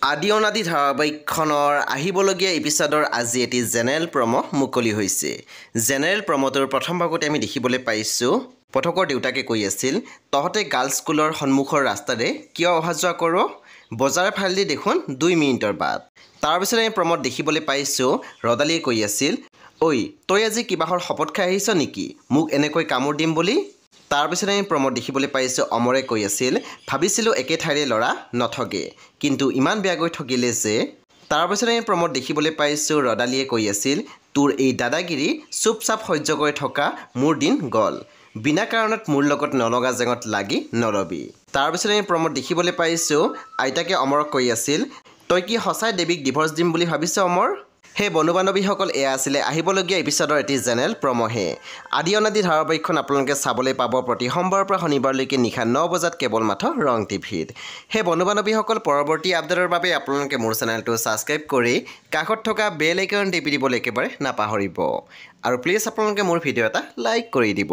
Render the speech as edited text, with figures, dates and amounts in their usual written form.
আদি অনাদি ধাৰাবাহিকখনৰ আহিবলগীয়া এপিছডৰ আজি এটি জেনেৰেল প্ৰম' মুকলি হৈছে। জেনেৰেল প্ৰম'টোৰ প্ৰথম ভাগতে আমি দেখিবলৈ পাইছোঁ পথকৰ দেউতাকে কৈ আছিল, তহঁতে গাৰ্লছ স্কুলৰ সন্মুখৰ ৰাস্তাৰে কিয় অহা যোৱা কৰ? বজাৰ ফালেদি দেখোন 2 মিনিটৰ বাট। তাৰপিছত আমি প্ৰম'ত দেখিবলৈ পাইছোঁ ৰদালিয়ে কৈ আছিল, ঐ তই আজি কিবাহৰ শপত খাই আহিছ নেকি মোক এনেকৈ কামোৰ দিম বুলি? তাৰপিছত আমি প্ৰম'ত দেখিবলৈ পাইছোঁ অমৰে কৈ আছিল, ভাবিছিলোঁ একে ঠাইৰে ল'ৰা নঠগে, কিন্তু ইমান বেয়াকৈ ঠগিলে যে। তাৰপিছত আমি প্ৰম'ত দেখিবলৈ পাইছোঁ ৰদালিয়ে কৈ আছিল, তোৰ এই দাদাগিৰি চুপচাপ সহ্য কৰি থকা মোৰ দিন গ'ল, বিনা কাৰণত মোৰ লগত নলগা জেঙত লাগি নৰবি। তাৰপিছত আমি প্ৰম'ত দেখিবলৈ পাইছোঁ আইতাকে অমৰক কৈ আছিল, তই কি সঁচাই দেৱীক ডিভৰ্চ দিম বুলি ভাবিছ অমৰ? সেই বন্ধু বান্ধৱীসকল এয়া আছিলে আহিবলগীয়া এপিছডৰ এটি জেনেৰেল প্ৰম'হে। আদি অনাদি ধাৰাবাহিকখন আপোনালোকে চাবলৈ পাব প্ৰতি সোমবাৰৰ পৰা শনিবাৰলৈকে নিশা 9 বজাত কেৱল মাত্ৰ ৰং টিভিত। সেই বন্ধু বান্ধৱীসকল পৰৱৰ্তী আপডেটৰ বাবে আপোনালোকে মোৰ চেনেলটো ছাবস্ক্ৰাইব কৰি কাষত থকা বেল আইকন টিপি দিবলৈ একেবাৰে নাপাহৰিব। আৰু প্লিজ আপোনালোকে মোৰ ভিডিঅ' এটা লাইক কৰি দিব।